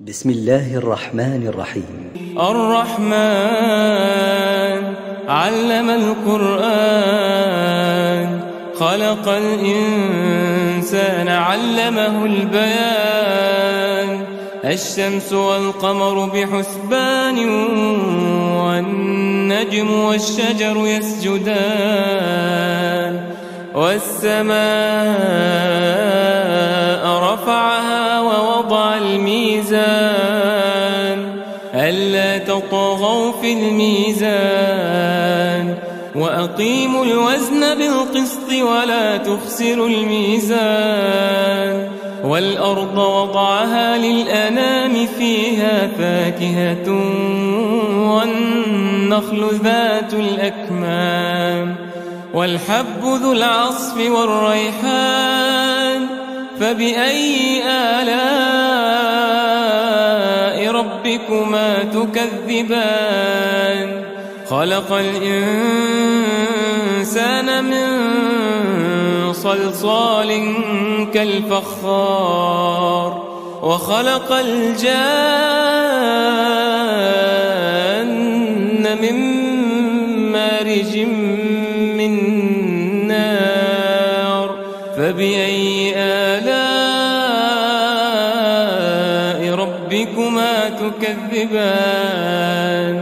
بسم الله الرحمن الرحيم. الرحمن علم القرآن، خلق الإنسان علمه البيان. الشمس والقمر بحسبان، والنجم والشجر يسجدان. والسماء رفعها ووضع الميزان، ألا تطغوا في الميزان. وأقيموا الوزن بالقسط ولا تخسروا الميزان. والأرض وضعها للأنام، فيها فاكهة والنخل ذات الأكمام، والحب ذو العصف والريحان. فبأي آلاء ربكما تكذبان؟ خلق الإنسان من صلصال كالفخار، وخلق الجان من مارج من نار. فبأي آلاء ربكما تكذبان؟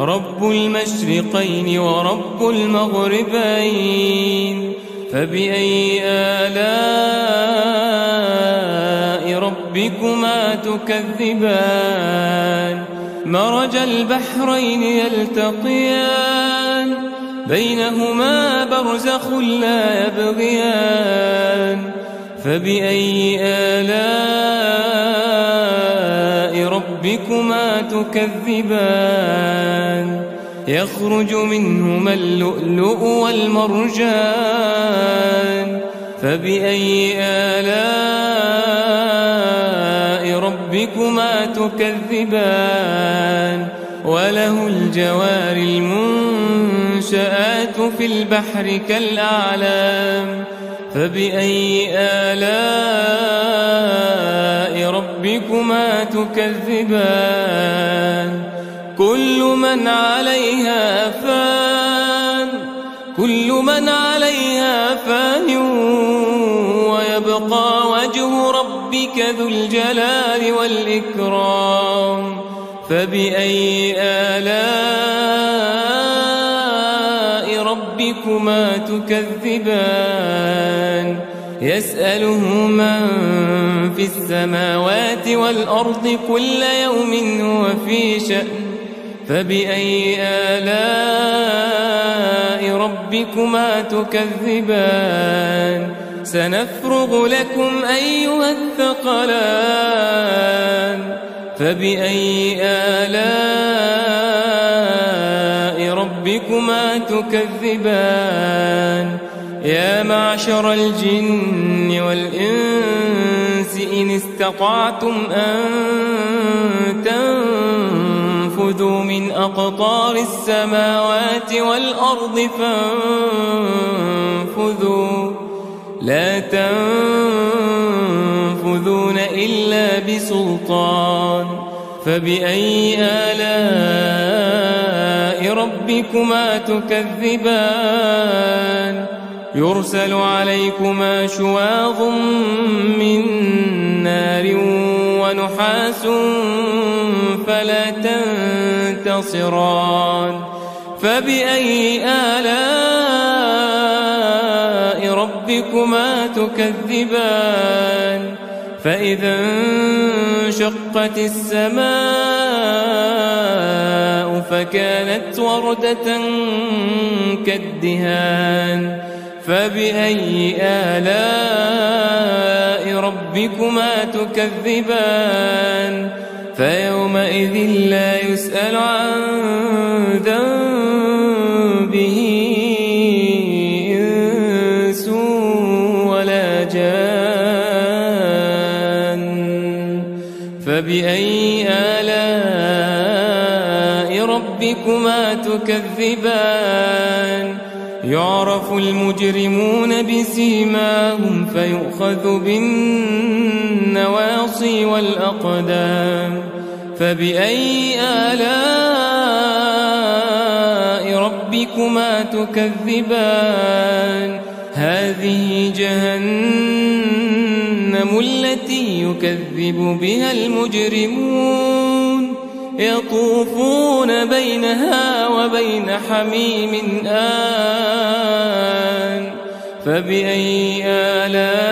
رب المشرقين ورب المغربين. فبأي آلاء ربكما تكذبان؟ مرج البحرين يلتقيان، بينهما برزخ لا يبغيان. فبأي آلاء ربكما تكذبان؟ يخرج منهما اللؤلؤ والمرجان. فبأي آلاء ربكما تكذبان؟ وله الجوار المنشآت في البحر كالأعلام. فبأي آلاء ربكما تكذبان؟ كل من عليها فان، كل من عليها فان، ويبقى وجه ربك ذو الجلال والإكرام. فبأي آلاء ربكما تكذبان؟ يسأله من في السماوات والأرض كل يوم هو في شأن. فبأي آلاء ربكما تكذبان؟ سنفرغ لكم أيها الثقلان. فبأي آلاء ربكما تكذبان؟ يا معشر الجن والإنس إن استطعتم أن تنفذوا من أقطار السماوات والأرض فانفذوا، لا تنفذون إلا بسلطان. فبأي آلاء ربكما تكذبان؟ يرسل عليكما شواظ من نار ونحاس فلا تنتصران. فبأي آلاء ربكما تكذبان؟ فإذا انشقت السماء فكانت وردة كالدهان. فبأي آلاء ربكما تكذبان؟ فيومئذ لا يسأل عن ذنبه إنس ولا جان. فبأي آلاء ربكما تكذبان؟ يعرف المجرمون بسيماهم فيؤخذ بالنواصي النواصي والأقدام. فبأي آلاء ربكما تكذبان؟ هذه جهنم التي يكذب بها المجرمون، يطوفون بينها وبين حميم آن. فبأي آلاء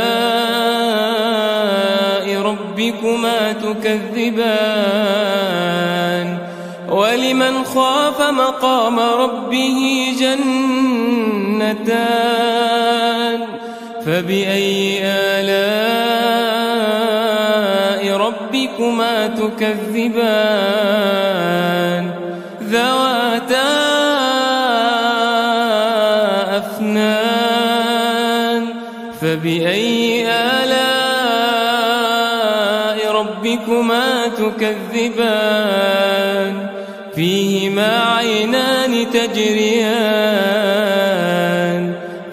ربكما تكذبان؟ ولمن خاف مقام ربه جنتان. فبأي آلاء ربكما تكذبان؟ ذواتا أفنان. فبأي آلاء ربكما تكذبان؟ فيهما عينان تجريان.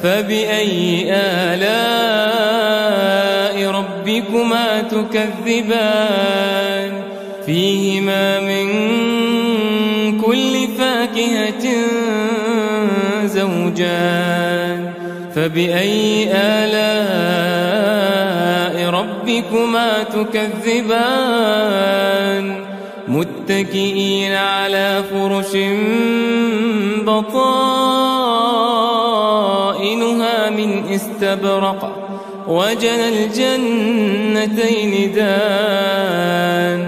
فبأي آلاء ربكما تكذبان؟ فيهما من كل فاكهة زوجان. فبأي آلاء ربكما تكذبان؟ متكئين على فرش بطائنها من استبرق، وجنى الجنتين دان.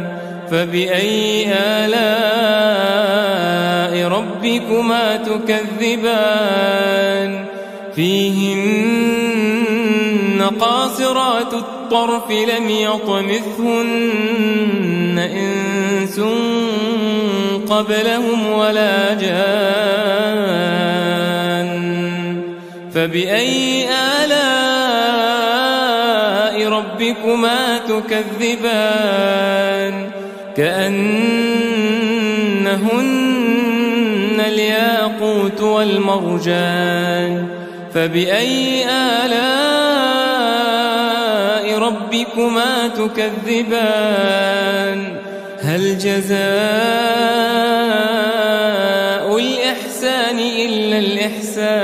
فبأي آلاء ربكما تكذبان؟ فيهن قاصرات الطرف لم يطمثهن إنس قبلهم ولا جان. فبأي آلاء ربكما تكذبان؟ كأنهن الياقوت والمرجان. فبأي آلاء ربكما تكذبان؟ هل جزاء الإحسان إلا الإحسان؟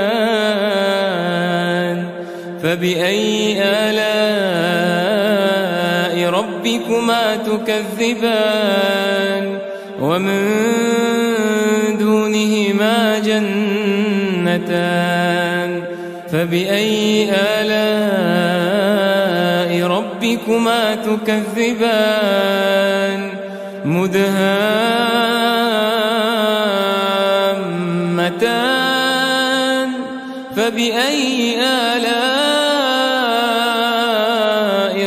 فبأي آلاء ربكما تكذبان؟ ومن دونهما جنتان. فبأي آلاء ربكما تكذبان؟ مدهامتان. فبأي آلاء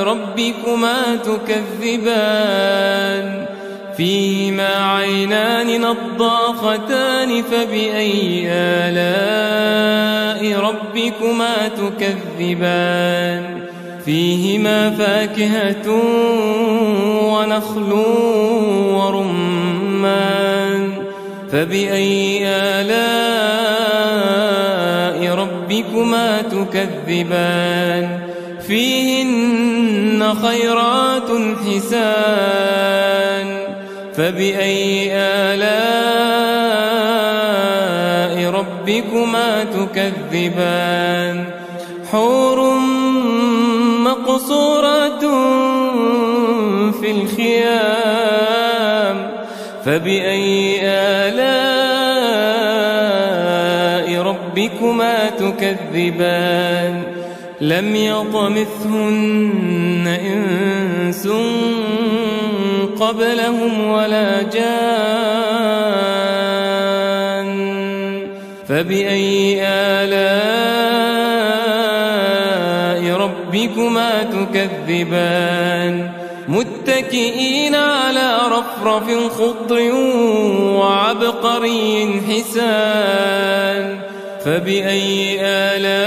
ربكما تكذبان؟ فيهما عينان نضاختان. فبأي آلاء ربكما تكذبان؟ فيهما فاكهة ونخل ورمان. فبأي آلاء ربكما تكذبان؟ فيهن خيرات حسان. فبأي آلاء ربكما تكذبان؟ حور مقصورات في الخيام. فبأي آلاء ربكما تكذبان؟ لم يطمثهن إنس قبلهم ولا جان. فبأي آلاء ربكما تكذبان؟ متكئين على رفرف خضر وعبقري حسان. فبأي آلاء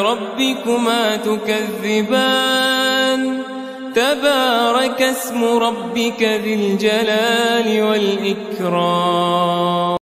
ربكما تكذبان؟ تبارك اسم ربك ذي الجلال والإكرام.